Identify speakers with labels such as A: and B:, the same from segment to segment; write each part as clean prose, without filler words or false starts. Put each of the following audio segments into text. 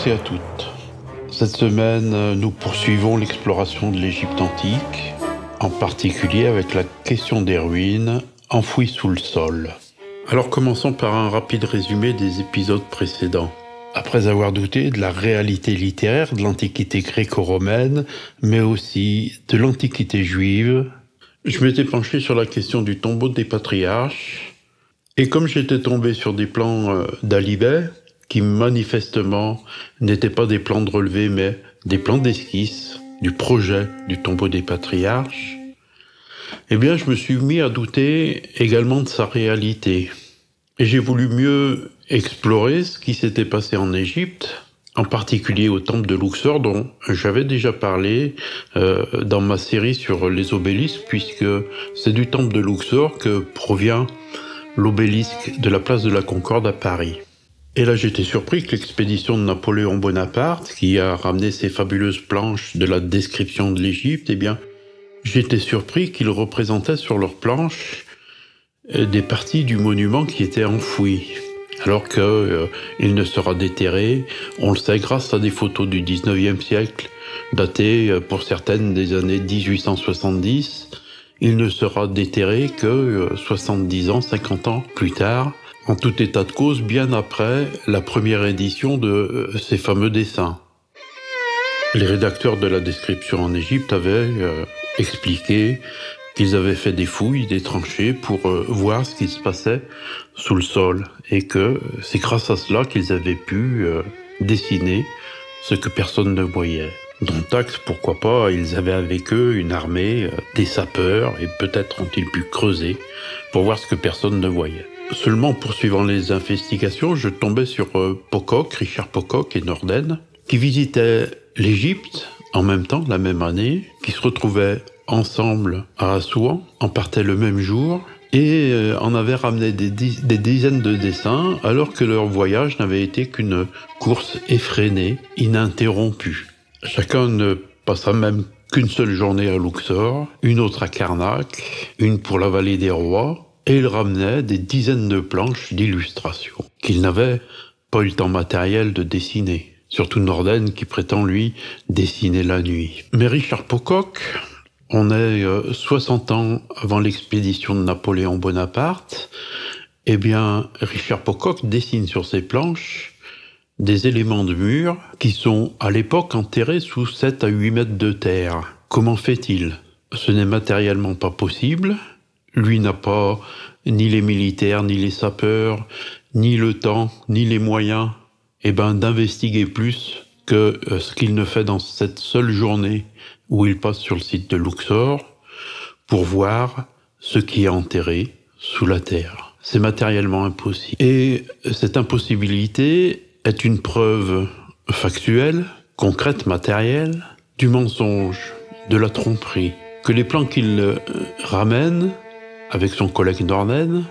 A: tous et à toutes. Cette semaine, nous poursuivons l'exploration de l'Égypte antique, en particulier avec la question des ruines enfouies sous le sol. Alors commençons par un rapide résumé des épisodes précédents. Après avoir douté de la réalité littéraire de l'Antiquité gréco-romaine, mais aussi de l'Antiquité juive, je m'étais penché sur la question du tombeau des patriarches, et comme j'étais tombé sur des plans d'Alibet, qui manifestement n'étaient pas des plans de relevé, mais des plans d'esquisse du projet du tombeau des patriarches, eh bien je me suis mis à douter également de sa réalité. Et j'ai voulu mieux explorer ce qui s'était passé en Égypte, en particulier au temple de Luxor, dont j'avais déjà parlé dans ma série sur les obélisques, puisque c'est du temple de Luxor que provient l'obélisque de la place de la Concorde à Paris. Et là, j'étais surpris que l'expédition de Napoléon Bonaparte, qui a ramené ces fabuleuses planches de la description de l'Égypte, eh bien, j'étais surpris qu'ils représentaient sur leurs planches des parties du monument qui étaient enfouies, alors qu'il ne sera déterré, on le sait, grâce à des photos du 19e siècle, datées pour certaines des années 1870, il ne sera déterré que 70 ans, 50 ans plus tard, en tout état de cause, bien après la première édition de ces fameux dessins. Les rédacteurs de la description en Égypte avaient expliqué qu'ils avaient fait des fouilles, des tranchées pour voir ce qui se passait sous le sol, et que c'est grâce à cela qu'ils avaient pu dessiner ce que personne ne voyait. Dont acte, pourquoi pas, ils avaient avec eux une armée, des sapeurs, et peut-être ont-ils pu creuser pour voir ce que personne ne voyait. Seulement, poursuivant les investigations, je tombais sur Pocock, Richard Pocock et Norden, qui visitaient l'Égypte en même temps, la même année, qui se retrouvaient ensemble à Assouan, en partaient le même jour, et en avaient ramené des dizaines de dessins, alors que leur voyage n'avait été qu'une course effrénée, ininterrompue. Chacun ne passa même qu'une seule journée à Luxor, une autre à Karnak, une pour la vallée des rois, et ils ramenaient des dizaines de planches d'illustration qu'ils n'avaient pas eu le temps matériel de dessiner. Surtout Norden qui prétend, lui, dessiner la nuit. Mais Richard Pocock, on est 60 ans avant l'expédition de Napoléon Bonaparte, eh bien, Richard Pocock dessine sur ses planches des éléments de mur qui sont à l'époque enterrés sous 7 à 8 mètres de terre. Comment fait-il ? Ce n'est matériellement pas possible. Lui n'a pas ni les militaires, ni les sapeurs, ni le temps, ni les moyens d'investiguer plus que ce qu'il ne fait dans cette seule journée où il passe sur le site de Luxor pour voir ce qui est enterré sous la terre. C'est matériellement impossible. Et cette impossibilité est une preuve factuelle, concrète, matérielle, du mensonge, de la tromperie, que les plans qu'il ramène avec son collègue Norden,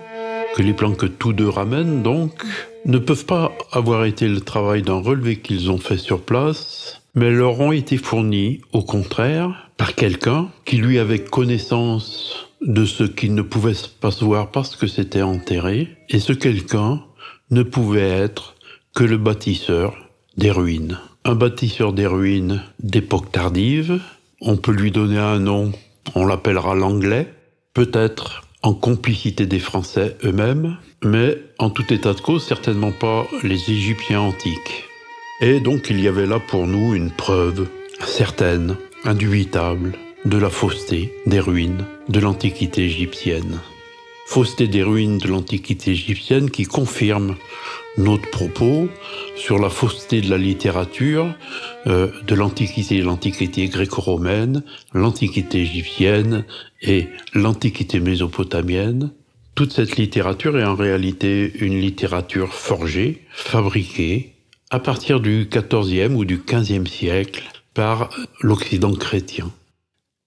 A: que les plans que tous deux ramènent, donc, ne peuvent pas avoir été le travail d'un relevé qu'ils ont fait sur place, mais leur ont été fournis, au contraire, par quelqu'un qui lui avait connaissance de ce qui ne pouvait pas se voir parce que c'était enterré, et ce quelqu'un ne pouvait être que le bâtisseur des ruines. Un bâtisseur des ruines d'époque tardive, on peut lui donner un nom, on l'appellera l'anglais, peut-être en complicité des Français eux-mêmes, mais en tout état de cause, certainement pas les Égyptiens antiques. Et donc il y avait là pour nous une preuve certaine, indubitable, de la fausseté des ruines de l'Antiquité égyptienne. Fausseté des ruines de l'Antiquité égyptienne qui confirme notre propos sur la fausseté de la littérature de l'Antiquité gréco-romaine, l'Antiquité égyptienne et l'Antiquité mésopotamienne. Toute cette littérature est en réalité une littérature forgée, fabriquée, à partir du XIVe ou du XVe siècle par l'Occident chrétien.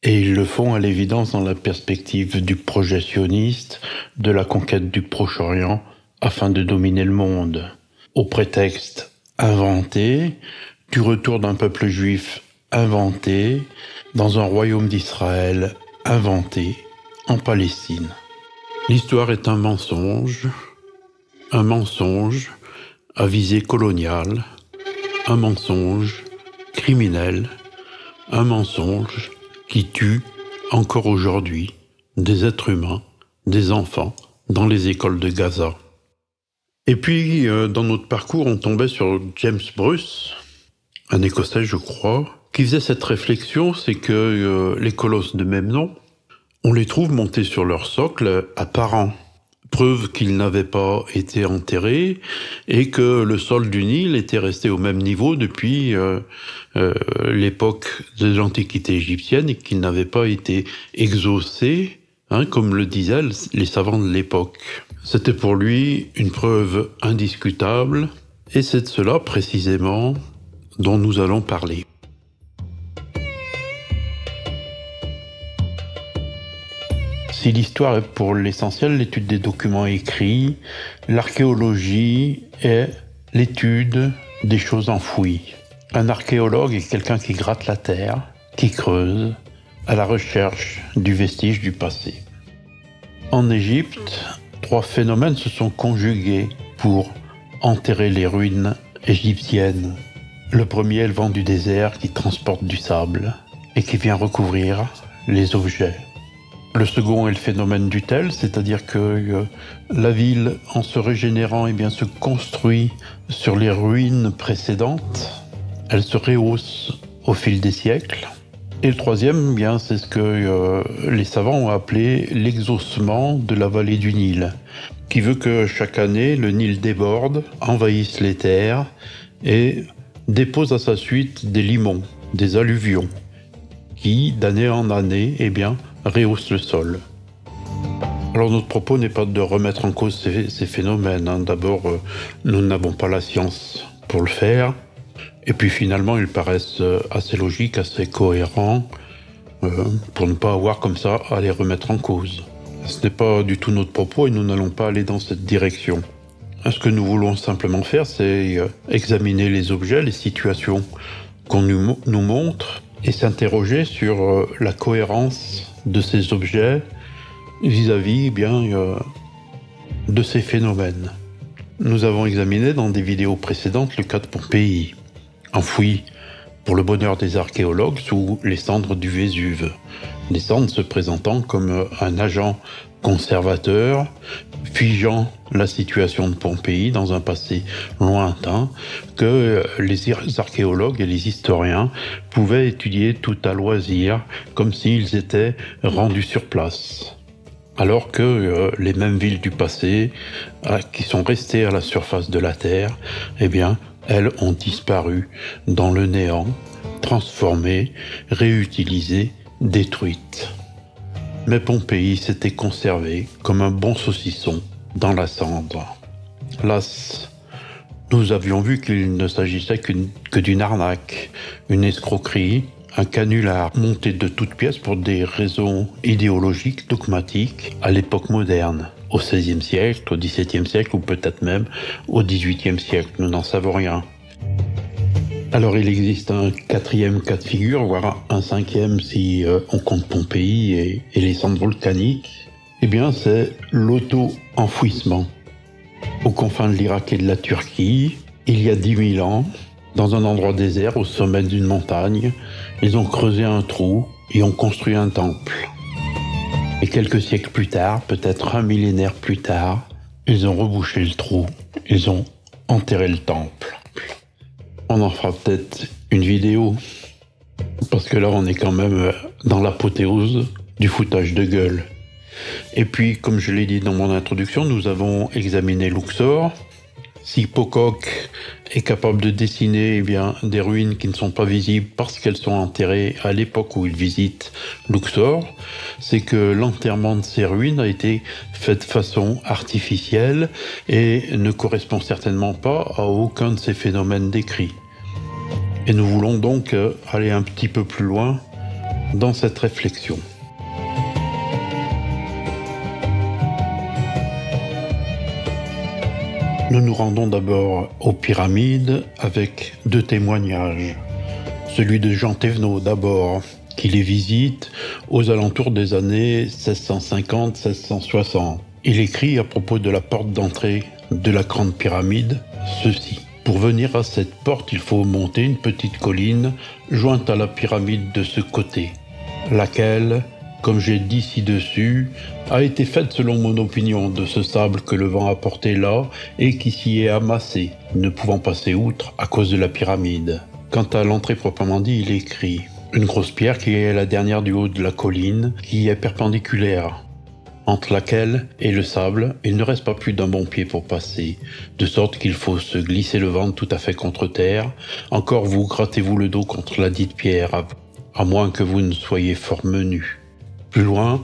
A: Et ils le font à l'évidence dans la perspective du projet sioniste, de la conquête du Proche-Orient, afin de dominer le monde, au prétexte inventé du retour d'un peuple juif inventé dans un royaume d'Israël inventé en Palestine. L'histoire est un mensonge à visée coloniale, un mensonge criminel, un mensonge qui tue encore aujourd'hui des êtres humains, des enfants, dans les écoles de Gaza. Et puis, dans notre parcours, on tombait sur James Bruce, un Écossais, je crois, qui faisait cette réflexion, c'est que les colosses de même nom, on les trouve montés sur leur socle apparent. Preuve qu'ils n'avaient pas été enterrés et que le sol du Nil était resté au même niveau depuis l'époque de l'Antiquité égyptienne et qu'il n'avait pas été exaucé, comme le disaient les savants de l'époque. C'était pour lui une preuve indiscutable et c'est de cela précisément dont nous allons parler. Si l'histoire est pour l'essentiel l'étude des documents écrits, l'archéologie est l'étude des choses enfouies. Un archéologue est quelqu'un qui gratte la terre, qui creuse, à la recherche du vestige du passé. En Égypte, 3 phénomènes se sont conjugués pour enterrer les ruines égyptiennes. Le premier est le vent du désert qui transporte du sable et qui vient recouvrir les objets. Le second est le phénomène du tel, c'est-à-dire que la ville, en se régénérant, se construit sur les ruines précédentes. Elle se rehausse au fil des siècles. Et le troisième, c'est ce que les savants ont appelé l'exhaussement de la vallée du Nil, qui veut que chaque année, le Nil déborde, envahisse les terres et dépose à sa suite des limons, des alluvions, qui, d'année en année, rehausse le sol. Alors notre propos n'est pas de remettre en cause ces phénomènes. D'abord, nous n'avons pas la science pour le faire. Et puis finalement, ils paraissent assez logiques, assez cohérents, pour ne pas avoir comme ça à les remettre en cause. Ce n'est pas du tout notre propos et nous n'allons pas aller dans cette direction. Ce que nous voulons simplement faire, c'est examiner les objets, les situations qu'on nous montre et s'interroger sur la cohérence de ces objets vis-à-vis de ces phénomènes. Nous avons examiné dans des vidéos précédentes le cas de Pompéi, enfoui pour le bonheur des archéologues sous les cendres du Vésuve, les cendres se présentant comme un agent conservateur, figeant la situation de Pompéi dans un passé lointain que les archéologues et les historiens pouvaient étudier tout à loisir, comme s'ils étaient rendus sur place. Alors que les mêmes villes du passé, qui sont restées à la surface de la Terre, elles ont disparu dans le néant, transformées, réutilisées, détruites. Mais Pompéi s'était conservé comme un bon saucisson dans la cendre. Las, nous avions vu qu'il ne s'agissait que d'une arnaque, une escroquerie, un canular monté de toutes pièces pour des raisons idéologiques, dogmatiques, à l'époque moderne, au XVIe siècle, au XVIIe siècle ou peut-être même au XVIIIe siècle, nous n'en savons rien. Alors il existe un 4e cas de figure, voire un 5e si on compte Pompéi et les cendres volcaniques. C'est l'auto-enfouissement. Aux confins de l'Irak et de la Turquie, il y a 10 000 ans, dans un endroit désert au sommet d'une montagne, ils ont creusé un trou et ont construit un temple. Et quelques siècles plus tard, peut-être un millénaire plus tard, ils ont rebouché le trou, ils ont enterré le temple. On en fera peut-être une vidéo, parce que là on est quand même dans l'apothéose du foutage de gueule. Et puis, comme je l'ai dit dans mon introduction, nous avons examiné Luxor. Si Pocock est capable de dessiner des ruines qui ne sont pas visibles parce qu'elles sont enterrées à l'époque où il visite Luxor, c'est que l'enterrement de ces ruines a été fait de façon artificielle et ne correspond certainement pas à aucun de ces phénomènes décrits. Et nous voulons donc aller un petit peu plus loin dans cette réflexion. Nous nous rendons d'abord aux pyramides avec 2 témoignages. Celui de Jean Thévenot d'abord, qui les visite aux alentours des années 1650-1660. Il écrit à propos de la porte d'entrée de la Grande Pyramide ceci. Pour venir à cette porte, il faut monter une petite colline jointe à la pyramide de ce côté, laquelle, comme j'ai dit ci-dessus, a été faite selon mon opinion de ce sable que le vent a porté là et qui s'y est amassé, ne pouvant passer outre à cause de la pyramide. Quant à l'entrée proprement dit, il est écrit « Une grosse pierre qui est la dernière du haut de la colline, qui est perpendiculaire. Entre laquelle et le sable, il ne reste pas plus d'un bon pied pour passer, de sorte qu'il faut se glisser le ventre tout à fait contre terre. Encore vous grattez-vous le dos contre la dite pierre, à moins que vous ne soyez fort menu. » Plus loin,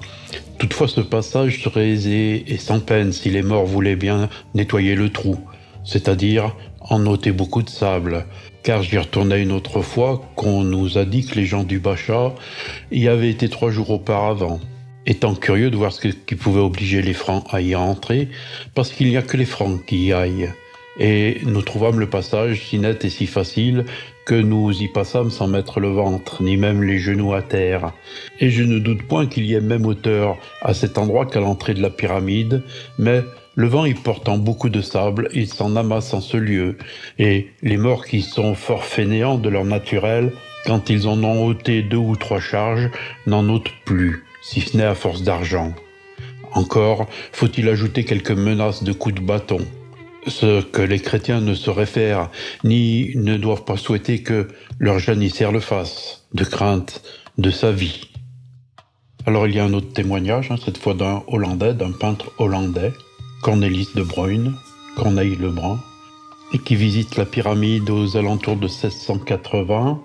A: toutefois ce passage serait aisé et sans peine si les morts voulaient bien nettoyer le trou, c'est-à-dire en ôter beaucoup de sable, car j'y retournais une autre fois qu'on nous a dit que les gens du Bacha y avaient été 3 jours auparavant. Étant curieux de voir ce qui pouvait obliger les Francs à y entrer, parce qu'il n'y a que les Francs qui y aillent. Et nous trouvâmes le passage si net et si facile que nous y passâmes sans mettre le ventre, ni même les genoux à terre. Et je ne doute point qu'il y ait même hauteur à cet endroit qu'à l'entrée de la pyramide, mais le vent y portant beaucoup de sable, il s'en amasse en ce lieu, et les morts qui sont fort fainéants de leur naturel, quand ils en ont ôté 2 ou 3 charges, n'en ôtent plus, si ce n'est à force d'argent. Encore faut-il ajouter quelques menaces de coups de bâton, ce que les chrétiens ne sauraient faire, ni ne doivent pas souhaiter que leur janissaire le fasse, de crainte de sa vie. Alors il y a un autre témoignage, cette fois d'un Hollandais, d'un peintre hollandais, Cornelis de Bruyne, Corneille Lebrun, et qui visite la pyramide aux alentours de 1680,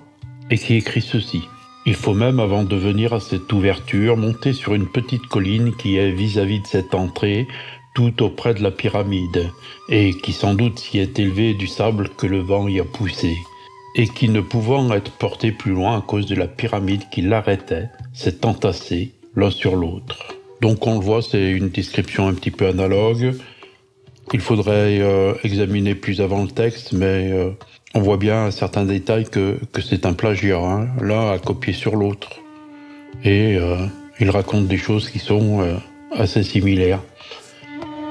A: et qui écrit ceci. Il faut même, avant de venir à cette ouverture, monter sur une petite colline qui est vis-à-vis de cette entrée, tout auprès de la pyramide, et qui sans doute s'y est élevée du sable que le vent y a poussé, et qui ne pouvant être porté plus loin à cause de la pyramide qui l'arrêtait, s'est entassé l'un sur l'autre. Donc on le voit, c'est une description un petit peu analogue. Il faudrait examiner plus avant le texte, mais on voit bien à certains détails que c'est un plagiat, l'un a copié sur l'autre. Et il raconte des choses qui sont assez similaires.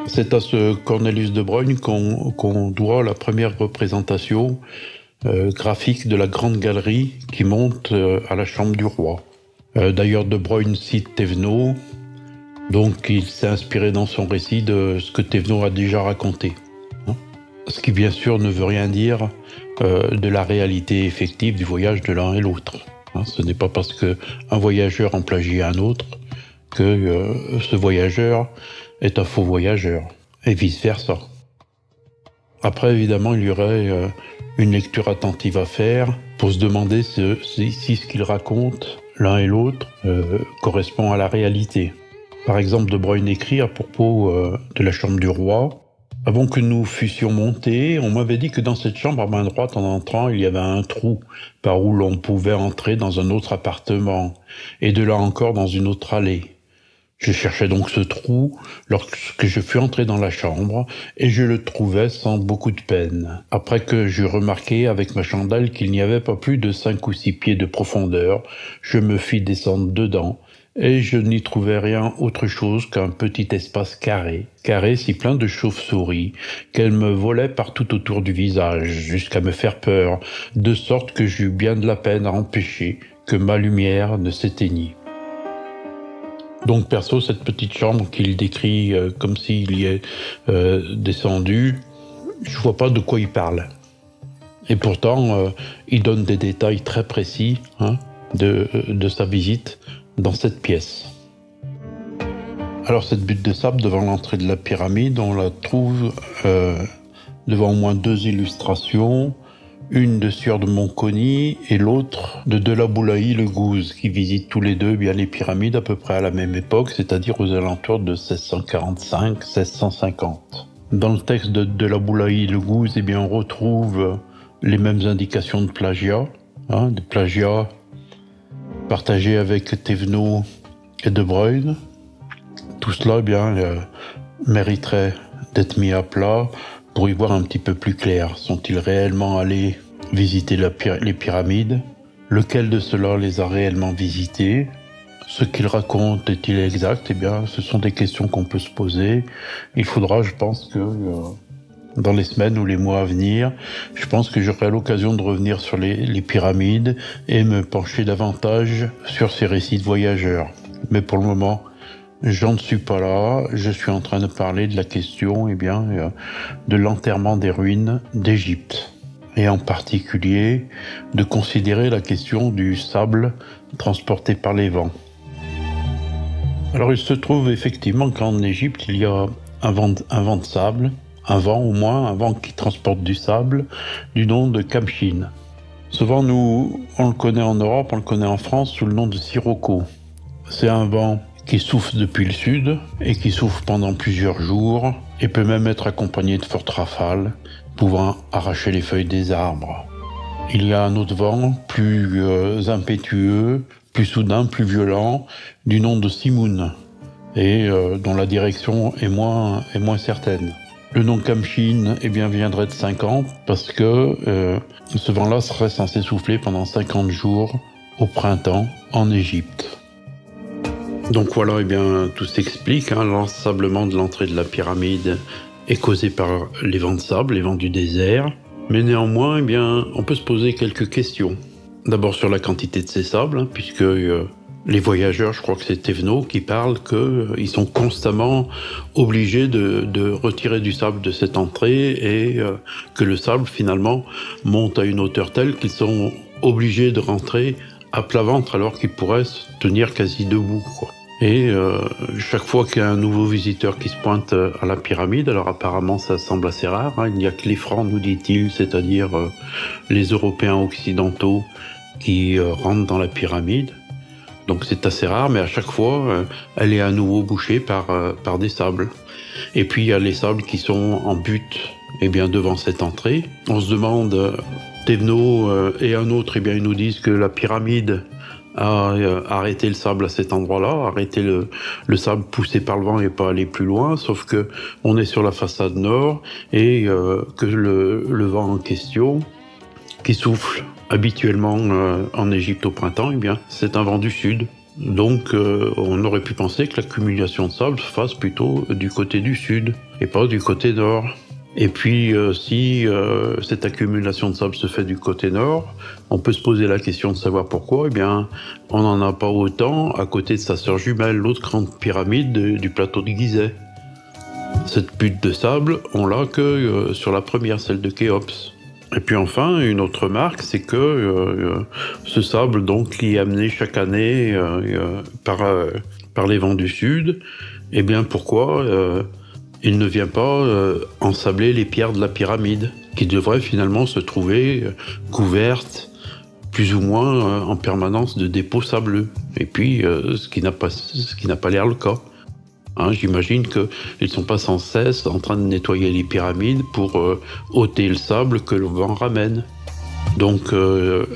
A: C'est à ce Cornelis de Bruyne qu'on doit la première représentation graphique de la grande galerie qui monte à la chambre du roi. D'ailleurs, de Bruyne cite Thévenot, donc il s'est inspiré dans son récit de ce que Thévenot a déjà raconté. Ce qui bien sûr ne veut rien dire de la réalité effective du voyage de l'un et l'autre. Ce n'est pas parce qu'un voyageur en plagie un autre que ce voyageur est un faux voyageur, et vice-versa. Après, évidemment, il y aurait une lecture attentive à faire pour se demander si ce qu'ils racontent, l'un et l'autre, correspond à la réalité. Par exemple, De Bruyne écrit à propos de la chambre du roi. « Avant que nous fussions montés, on m'avait dit que dans cette chambre, à main droite, en entrant, il y avait un trou par où l'on pouvait entrer dans un autre appartement, et de là encore dans une autre allée. Je cherchais donc ce trou lorsque je fus entré dans la chambre, et je le trouvais sans beaucoup de peine. Après que j'eus remarqué avec ma chandelle qu'il n'y avait pas plus de 5 ou 6 pieds de profondeur, je me fis descendre dedans, et je n'y trouvais rien autre chose qu'un petit espace carré si plein de chauves-souris, qu'elles me volaient partout autour du visage, jusqu'à me faire peur, de sorte que j'eus bien de la peine à empêcher que ma lumière ne s'éteignît. » Donc perso, cette petite chambre qu'il décrit comme s'il y est descendu, je vois pas de quoi il parle. Et pourtant, il donne des détails très précis de sa visite dans cette pièce. Alors cette butte de sable devant l'entrée de la pyramide, on la trouve devant au moins 2 illustrations, une de Sieur de Montconi et l'autre de Delaboulaye le Gouze, qui visitent tous les deux bien les pyramides à peu près à la même époque, c'est-à-dire aux alentours de 1645-1650. Dans le texte de Delaboulaye le Gouze, eh bien, on retrouve les mêmes indications de plagiat, des plagiats partagés avec Thévenot et De Bruyne. Tout cela, eh bien, mériterait d'être mis à plat pour y voir un petit peu plus clair. Sont-ils réellement allés visiter les pyramides? Lequel de ceux-là les a réellement visités? Ce qu'ils racontent est-il exact? Eh bien, ce sont des questions qu'on peut se poser. Il faudra, je pense, que dans les semaines ou les mois à venir, je pense que j'aurai l'occasion de revenir sur les pyramides et me pencher davantage sur ces récits de voyageurs. Mais pour le moment, j'en suis pas là. Je suis en train de parler de la question de l'enterrement des ruines d'Égypte. Et en particulier, de considérer la question du sable transporté par les vents. Alors il se trouve effectivement qu'en Égypte, il y a un vent de sable, un vent qui transporte du sable, du nom de Khamsin. Ce vent, nous, on le connaît en Europe, on le connaît en France sous le nom de Sirocco. C'est un vent qui souffle depuis le sud et qui souffle pendant plusieurs jours et peut même être accompagné de fortes rafales, pouvant arracher les feuilles des arbres. Il y a un autre vent plus impétueux, plus soudain, plus violent, du nom de Simoun, et dont la direction est moins certaine. Le nom Khamsin viendrait de 50, parce que ce vent-là serait censé souffler pendant 50 jours au printemps en Égypte. Donc voilà, tout s'explique. L'ensablement de l'entrée de la pyramide est causé par les vents de sable, les vents du désert. Mais néanmoins, on peut se poser quelques questions. D'abord sur la quantité de ces sables, puisque les voyageurs, je crois que c'est Thévenot qui parle qu'ils sont constamment obligés de retirer du sable de cette entrée et que le sable finalement monte à une hauteur telle qu'ils sont obligés de rentrer à plat ventre alors qu'ils pourraient se tenir quasi debout, quoi. Et chaque fois qu'il y a un nouveau visiteur qui se pointe à la pyramide, alors apparemment ça semble assez rare, il n'y a que les Francs, nous dit-il, c'est-à-dire les Européens occidentaux qui rentrent dans la pyramide. Donc c'est assez rare, mais à chaque fois, elle est à nouveau bouchée par des sables. Et puis il y a les sables qui sont en butte devant cette entrée. On se demande, Thévenot et un autre, ils nous disent que la pyramide a arrêté le sable à cet endroit-là, arrêté le sable poussé par le vent et pas aller plus loin, sauf que on est sur la façade nord et que le vent en question, qui souffle habituellement en Égypte au printemps, c'est un vent du sud. Donc on aurait pu penser que l'accumulation de sable se fasse plutôt du côté du sud et pas du côté nord. Et puis si cette accumulation de sable se fait du côté nord, on peut se poser la question de savoir pourquoi. On n'en a pas autant à côté de sa sœur jumelle, l'autre grande pyramide du plateau de Gizeh. Cette butte de sable, on l'a que sur la première, celle de Khéops. Et puis enfin, une autre remarque, c'est que ce sable donc qui est amené chaque année par les vents du sud, pourquoi il ne vient pas ensabler les pierres de la pyramide, qui devraient finalement se trouver couvertes plus ou moins en permanence de dépôts sableux. Et puis, ce qui n'a pas l'air le cas. J'imagine qu'ils ne sont pas sans cesse en train de nettoyer les pyramides pour ôter le sable que le vent ramène. Donc,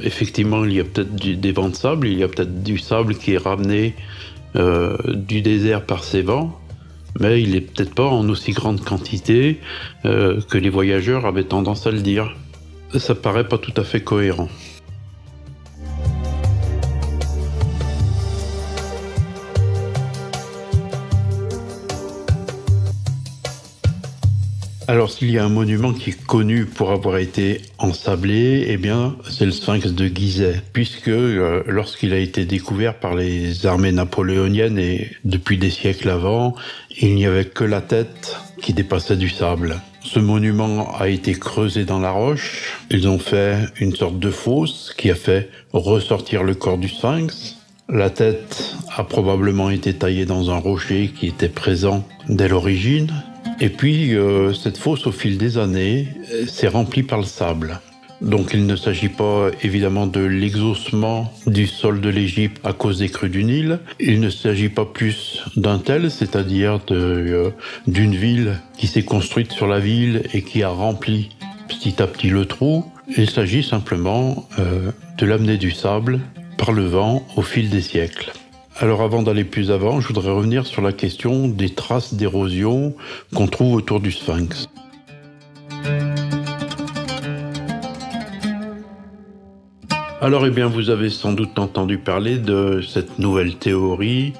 A: effectivement, il y a peut-être des vents de sable, il y a peut-être du sable qui est ramené du désert par ces vents, mais il n'est peut-être pas en aussi grande quantité que les voyageurs avaient tendance à le dire. Ça paraît pas tout à fait cohérent. Alors s'il y a un monument qui est connu pour avoir été ensablé, c'est le sphinx de Gizeh, puisque lorsqu'il a été découvert par les armées napoléoniennes et depuis des siècles avant, il n'y avait que la tête qui dépassait du sable. Ce monument a été creusé dans la roche, ils ont fait une sorte de fosse qui a fait ressortir le corps du sphinx. La tête a probablement été taillée dans un rocher qui était présent dès l'origine. Et puis, cette fosse, au fil des années, s'est remplie par le sable. Donc, il ne s'agit pas, évidemment, de l'exhaussement du sol de l'Égypte à cause des crues du Nil. Il ne s'agit pas plus d'un tel, c'est-à-dire d'une ville qui s'est construite sur la ville et qui a rempli petit à petit le trou. Il s'agit simplement de l'amener du sable par le vent au fil des siècles. Alors avant d'aller plus avant, je voudrais revenir sur la question des traces d'érosion qu'on trouve autour du sphinx. Alors vous avez sans doute entendu parler de cette nouvelle théorie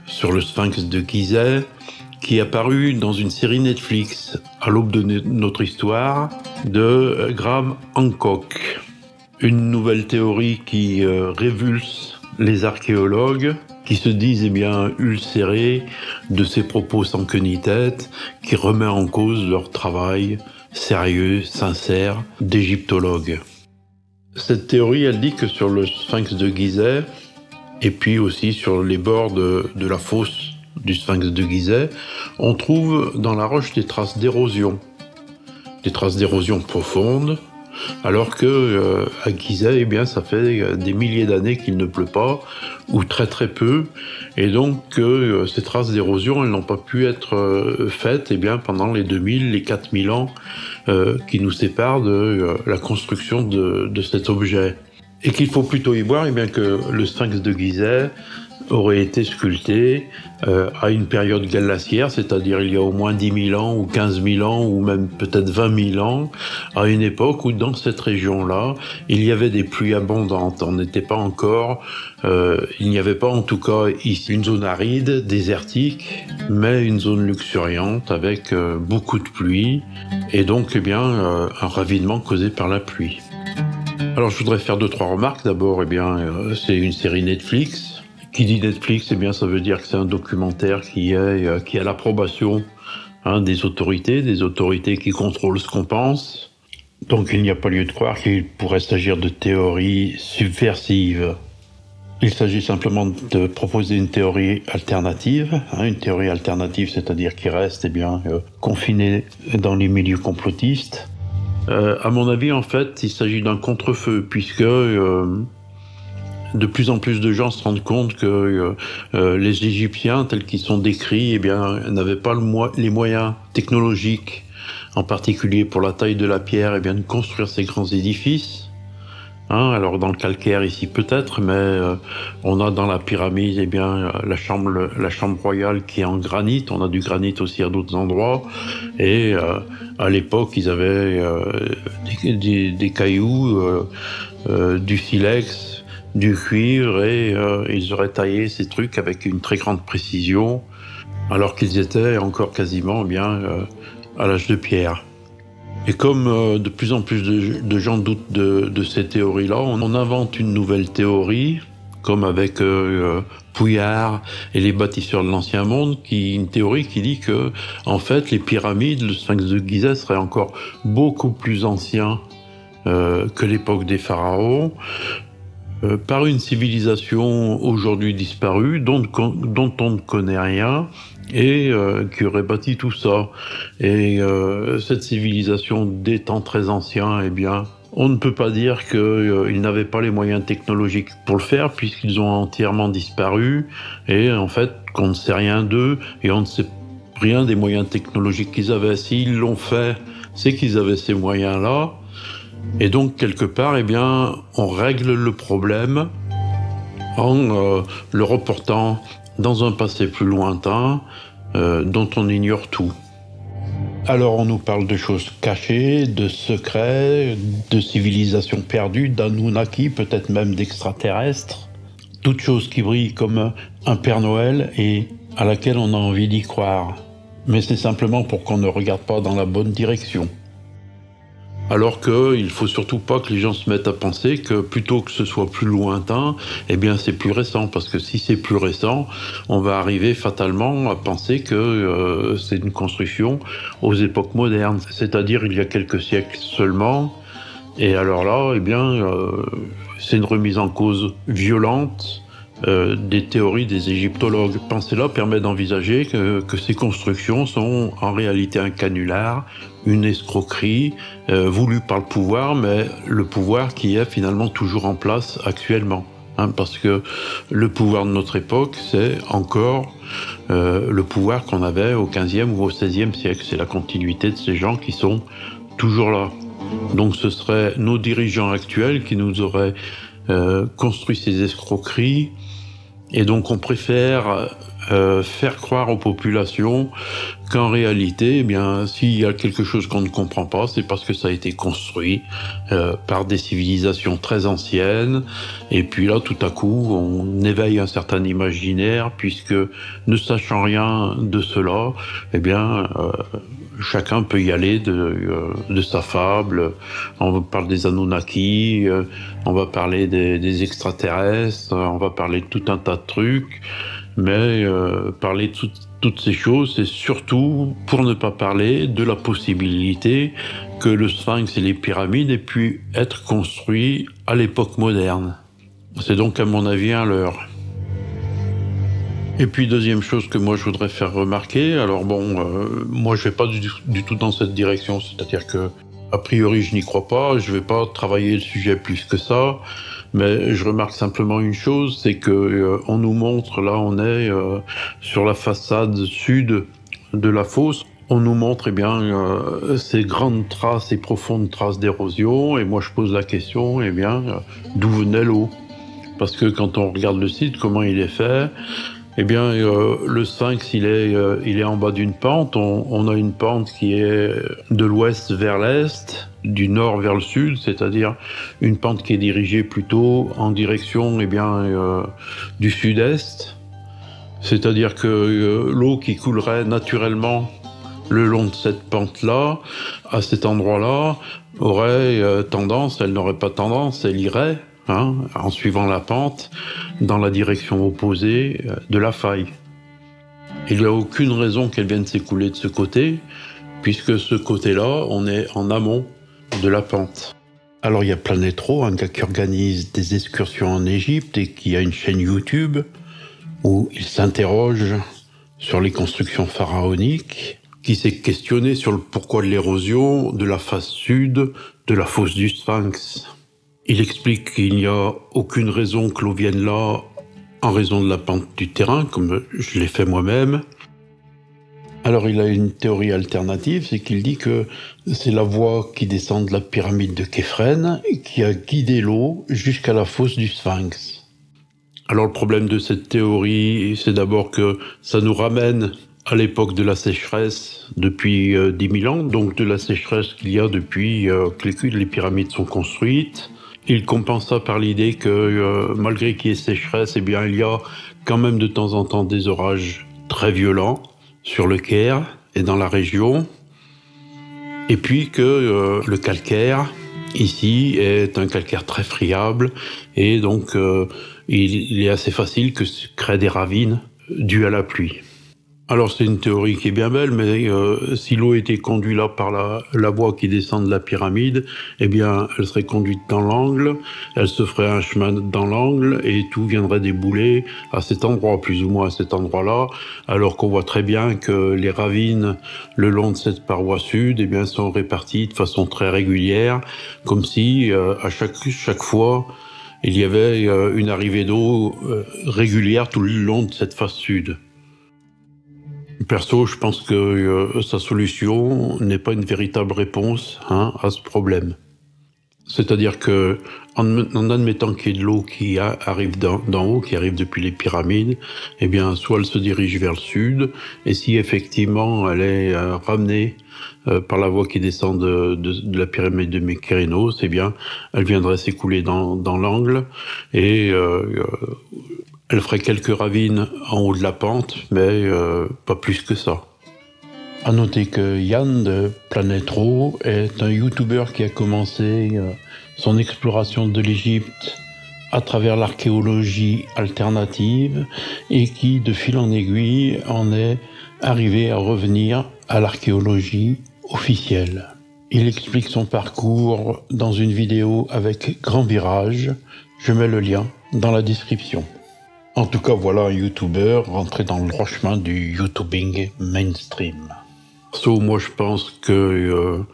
A: sur le sphinx de Gizeh qui est apparue dans une série Netflix à l'aube de notre histoire, de Graham Hancock. Une nouvelle théorie qui révulse les archéologues, qui se disent ulcérés de ces propos sans queue ni tête, qui remet en cause leur travail sérieux, sincère d'égyptologue. Cette théorie, elle dit que sur le sphinx de Gizeh, et puis aussi sur les bords de la fosse du sphinx de Gizeh, on trouve dans la roche des traces d'érosion profondes, alors que à Gizeh, ça fait des milliers d'années qu'il ne pleut pas, ou très très peu, et donc ces traces d'érosion, elles n'ont pas pu être faites pendant les 2000, les 4000 ans qui nous séparent de la construction de cet objet. Et qu'il faut plutôt y voir que le sphinx de Gizeh aurait été sculpté à une période glaciaire, c'est-à-dire il y a au moins 10 000 ans ou 15 000 ans ou même peut-être 20 000 ans, à une époque où dans cette région-là, il y avait des pluies abondantes. On n'était pas encore, il n'y avait pas en tout cas ici une zone aride, désertique, mais une zone luxuriante avec beaucoup de pluie et donc un ravinement causé par la pluie. Alors je voudrais faire 2-3 remarques. D'abord, c'est une série Netflix. Qui dit Netflix, ça veut dire que c'est un documentaire qui a l'approbation des autorités qui contrôlent ce qu'on pense. Donc il n'y a pas lieu de croire qu'il pourrait s'agir de théories subversives. Il s'agit simplement de proposer une théorie alternative. Une théorie alternative, c'est-à-dire qui reste confinée dans les milieux complotistes. À mon avis, en fait, il s'agit d'un contre-feu, puisque de plus en plus de gens se rendent compte que les Égyptiens, tels qu'ils sont décrits, n'avaient pas les moyens technologiques, en particulier pour la taille de la pierre, de construire ces grands édifices. Alors dans le calcaire ici peut-être, mais on a dans la pyramide la chambre royale qui est en granit. On a du granit aussi à d'autres endroits. Et à l'époque, ils avaient des cailloux, du silex, du cuivre, et ils auraient taillé ces trucs avec une très grande précision, alors qu'ils étaient encore quasiment à l'âge de pierre. Et comme de plus en plus de gens doutent de ces théories-là, on invente une nouvelle théorie, comme avec Pouillard et les bâtisseurs de l'Ancien Monde, une théorie qui dit que, en fait, les pyramides, le sphinx de Gizeh serait encore beaucoup plus ancien que l'époque des pharaons, par une civilisation aujourd'hui disparue, dont on ne connaît rien, et qui aurait bâti tout ça. Et cette civilisation des temps très anciens, on ne peut pas dire qu'ils n'avaient pas les moyens technologiques pour le faire, puisqu'ils ont entièrement disparu, et en fait, qu'on ne sait rien d'eux, et on ne sait rien des moyens technologiques qu'ils avaient. S'ils l'ont fait, c'est qu'ils avaient ces moyens-là. Et donc, quelque part, on règle le problème en le reportant dans un passé plus lointain dont on ignore tout. Alors, on nous parle de choses cachées, de secrets, de civilisations perdues, d'Anunnaki, peut-être même d'extraterrestres. Toutes choses qui brillent comme un Père Noël et à laquelle on a envie d'y croire. Mais c'est simplement pour qu'on ne regarde pas dans la bonne direction. Alors qu'il faut surtout pas que les gens se mettent à penser que plutôt que ce soit plus lointain, c'est plus récent. Parce que si c'est plus récent, on va arriver fatalement à penser que c'est une construction aux époques modernes. C'est-à-dire il y a quelques siècles seulement. Et alors là, c'est une remise en cause violente des théories des égyptologues. Penser-là permet d'envisager que ces constructions sont en réalité un canular, une escroquerie voulue par le pouvoir, mais le pouvoir qui est finalement toujours en place actuellement. Parce que le pouvoir de notre époque, c'est encore le pouvoir qu'on avait au XVe ou au XVIe siècle. C'est la continuité de ces gens qui sont toujours là. Donc ce seraient nos dirigeants actuels qui nous auraient construit ces escroqueries. Et donc on préfère faire croire aux populations qu'en réalité, s'il y a quelque chose qu'on ne comprend pas, c'est parce que ça a été construit par des civilisations très anciennes. Et puis là, tout à coup, on éveille un certain imaginaire, puisque ne sachant rien de cela, chacun peut y aller de sa fable. On parle des Anunnaki, on va parler des extraterrestres, on va parler de tout un tas de trucs, mais parler de toutes ces choses, c'est surtout pour ne pas parler de la possibilité que le Sphinx et les pyramides aient pu être construits à l'époque moderne. C'est donc à mon avis un leurre. Et puis deuxième chose que moi je voudrais faire remarquer, alors bon, moi je vais pas du tout dans cette direction, c'est-à-dire que a priori je n'y crois pas, je vais pas travailler le sujet plus que ça, mais je remarque simplement une chose, c'est que on nous montre, là on est sur la façade sud de la fosse, on nous montre ces grandes traces et profondes traces d'érosion, et moi je pose la question, d'où venait l'eau? Parce que quand on regarde le site, comment il est fait, le Sphinx, il est en bas d'une pente. On a une pente qui est de l'ouest vers l'est, du nord vers le sud, c'est-à-dire une pente qui est dirigée plutôt en direction du sud-est. C'est-à-dire que l'eau qui coulerait naturellement le long de cette pente-là, à cet endroit-là, aurait tendance, elle n'aurait pas tendance, elle irait, en suivant la pente, dans la direction opposée de la faille. Il n'y a aucune raison qu'elle vienne s'écouler de ce côté, puisque ce côté-là, on est en amont de la pente. Alors il y a Planetro, un gars qui organise des excursions en Égypte et qui a une chaîne YouTube où il s'interroge sur les constructions pharaoniques, qui s'est questionné sur le pourquoi de l'érosion de la face sud de la fosse du Sphinx. Il explique qu'il n'y a aucune raison que l'eau vienne là en raison de la pente du terrain, comme je l'ai fait moi-même. Alors il a une théorie alternative, c'est qu'il dit que c'est la voie qui descend de la pyramide de Képhren qui a guidé l'eau jusqu'à la fosse du Sphinx. Alors le problème de cette théorie, c'est d'abord que ça nous ramène à l'époque de la sécheresse depuis 10 000 ans, donc de la sécheresse qu'il y a depuis que les pyramides sont construites. Il compense ça par l'idée que malgré qu'il y ait sécheresse, il y a quand même de temps en temps des orages très violents sur le Caire et dans la région. Et puis que le calcaire, ici, est un calcaire très friable et donc il est assez facile que se créent des ravines dues à la pluie. Alors c'est une théorie qui est bien belle, mais si l'eau était conduite là par la voie qui descend de la pyramide, elle serait conduite dans l'angle, elle se ferait un chemin dans l'angle et tout viendrait débouler à cet endroit, plus ou moins à cet endroit-là, alors qu'on voit très bien que les ravines le long de cette paroi sud sont réparties de façon très régulière, comme si à chaque fois il y avait une arrivée d'eau régulière tout le long de cette face sud. Perso, je pense que sa solution n'est pas une véritable réponse à ce problème. C'est-à-dire que, en admettant qu'il y ait de l'eau qui arrive d'en haut, qui arrive depuis les pyramides, soit elle se dirige vers le sud, et si effectivement elle est ramenée par la voie qui descend de la pyramide de Mykérinos, elle viendrait s'écouler dans l'angle, et elle ferait quelques ravines en haut de la pente, mais pas plus que ça. À noter que Yann de Planetro est un YouTuber qui a commencé son exploration de l'Égypte à travers l'archéologie alternative et qui, de fil en aiguille, en est arrivé à revenir à l'archéologie officielle. Il explique son parcours dans une vidéo avec grand virage. Je mets le lien dans la description. En tout cas, voilà un YouTuber rentré dans le droit chemin du YouTubing mainstream. Moi, je pense que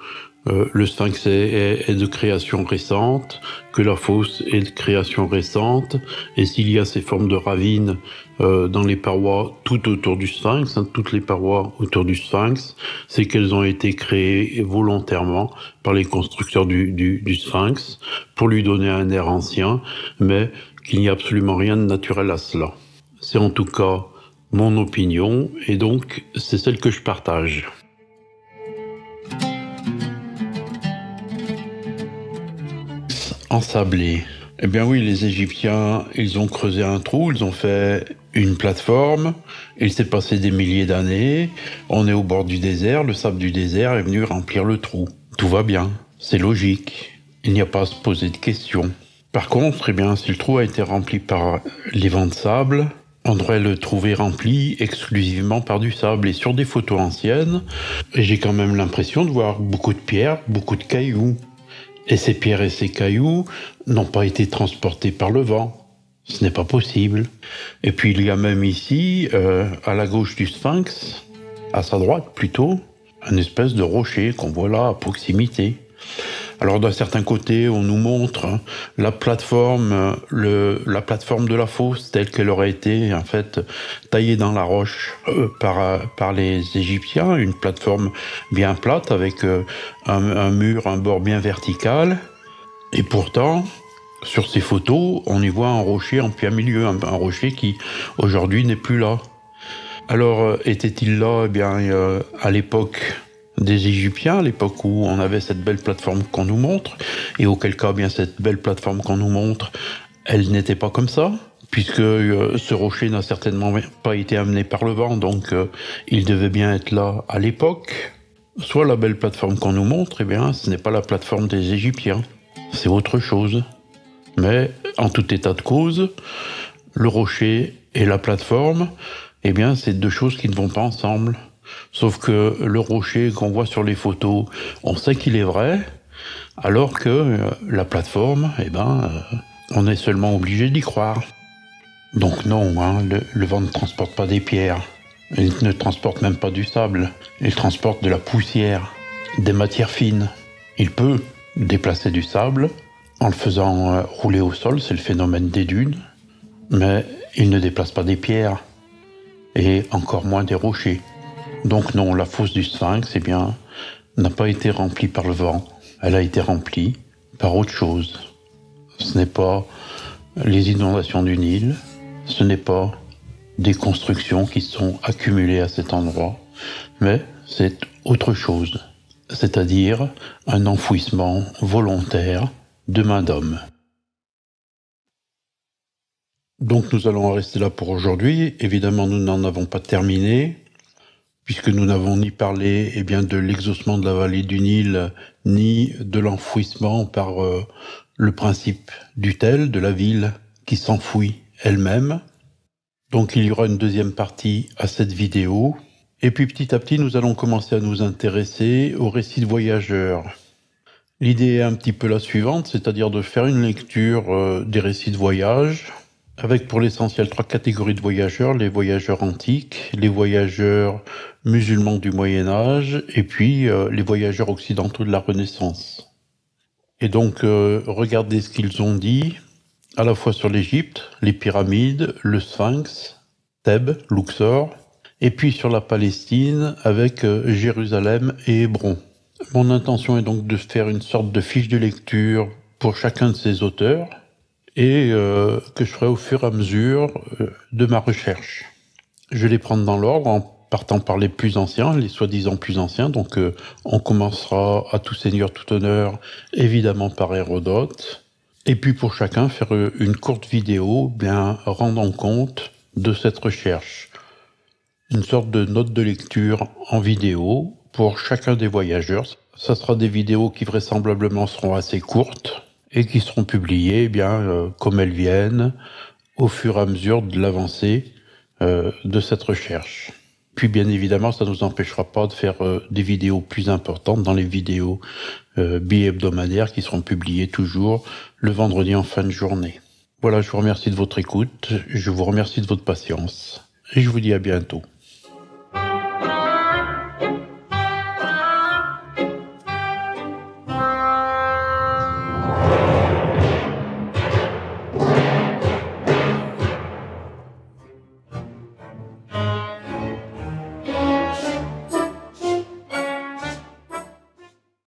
A: le Sphinx est de création récente, que la fosse est de création récente, et s'il y a ces formes de ravines dans les parois tout autour du Sphinx, toutes les parois autour du Sphinx, c'est qu'elles ont été créées volontairement par les constructeurs du Sphinx pour lui donner un air ancien, mais qu'il n'y a absolument rien de naturel à cela. C'est en tout cas mon opinion, et donc c'est celle que je partage. Ensablé. Oui, les Égyptiens, ils ont creusé un trou, ils ont fait une plateforme, il s'est passé des milliers d'années, on est au bord du désert, le sable du désert est venu remplir le trou. Tout va bien, c'est logique, il n'y a pas à se poser de questions. Par contre, eh bien, si le trou a été rempli par les vents de sable, on devrait le trouver rempli exclusivement par du sable. Et sur des photos anciennes, j'ai quand même l'impression de voir beaucoup de pierres, beaucoup de cailloux. Et ces pierres et ces cailloux n'ont pas été transportés par le vent. Ce n'est pas possible. Et puis il y a même ici, à la gauche du sphinx, à sa droite plutôt, une espèce de rocher qu'on voit là à proximité. Alors d'un certain côté, on nous montre la plateforme de la fosse telle qu'elle aurait été en fait taillée dans la roche par les Égyptiens, une plateforme bien plate avec un mur, un bord bien vertical. Et pourtant, sur ces photos, on y voit un rocher en plein milieu, un rocher qui aujourd'hui n'est plus là. Alors était-il là, eh bien, à l'époque des Égyptiens, à l'époque où on avait cette belle plateforme qu'on nous montre, et auquel cas, bien, cette belle plateforme qu'on nous montre, elle n'était pas comme ça, puisque ce rocher n'a certainement pas été amené par le vent, donc il devait bien être là à l'époque. Soit la belle plateforme qu'on nous montre, eh bien, ce n'est pas la plateforme des Égyptiens, c'est autre chose. Mais en tout état de cause, le rocher et la plateforme, eh bien, c'est deux choses qui ne vont pas ensemble. Sauf que le rocher qu'on voit sur les photos, on sait qu'il est vrai, alors que la plateforme, eh ben, on est seulement obligé d'y croire. Donc non, hein, le vent ne transporte pas des pierres, il ne transporte même pas du sable, il transporte de la poussière, des matières fines. Il peut déplacer du sable en le faisant rouler au sol, c'est le phénomène des dunes, mais il ne déplace pas des pierres, et encore moins des rochers. Donc non, la fosse du Sphinx, eh bien, n'a pas été remplie par le vent, elle a été remplie par autre chose. Ce n'est pas les inondations du Nil, ce n'est pas des constructions qui sont accumulées à cet endroit, mais c'est autre chose, c'est-à-dire un enfouissement volontaire de main d'homme. Donc nous allons en rester là pour aujourd'hui. Évidemment, nous n'en avons pas terminé, puisque nous n'avons ni parlé de l'exhaussement de la vallée du Nil, ni de l'enfouissement par le principe du tel, de la ville qui s'enfouit elle-même. Donc il y aura une deuxième partie à cette vidéo. Et puis petit à petit, nous allons commencer à nous intéresser aux récits de voyageurs. L'idée est un petit peu la suivante, c'est-à-dire de faire une lecture des récits de voyage, avec pour l'essentiel 3 catégories de voyageurs, les voyageurs antiques, les voyageurs musulmans du Moyen-Âge, et puis les voyageurs occidentaux de la Renaissance. Et donc, regardez ce qu'ils ont dit, à la fois sur l'Égypte, les pyramides, le Sphinx, Thèbes, Luxor, et puis sur la Palestine, avec Jérusalem et Hébron. Mon intention est donc de faire une sorte de fiche de lecture pour chacun de ces auteurs, et que je ferai au fur et à mesure de ma recherche. Je vais les prendre dans l'ordre en partant par les plus anciens, les soi-disant plus anciens. Donc on commencera à tout seigneur, tout honneur, évidemment par Hérodote. Et puis pour chacun, faire une courte vidéo, bien rendant compte de cette recherche. Une sorte de note de lecture en vidéo pour chacun des voyageurs. Ça sera des vidéos qui vraisemblablement seront assez courtes et qui seront publiées comme elles viennent au fur et à mesure de l'avancée de cette recherche. Puis bien évidemment, ça ne nous empêchera pas de faire des vidéos plus importantes dans les vidéos bi-hebdomadaires qui seront publiées toujours le vendredi en fin de journée. Voilà, je vous remercie de votre écoute, je vous remercie de votre patience et je vous dis à bientôt.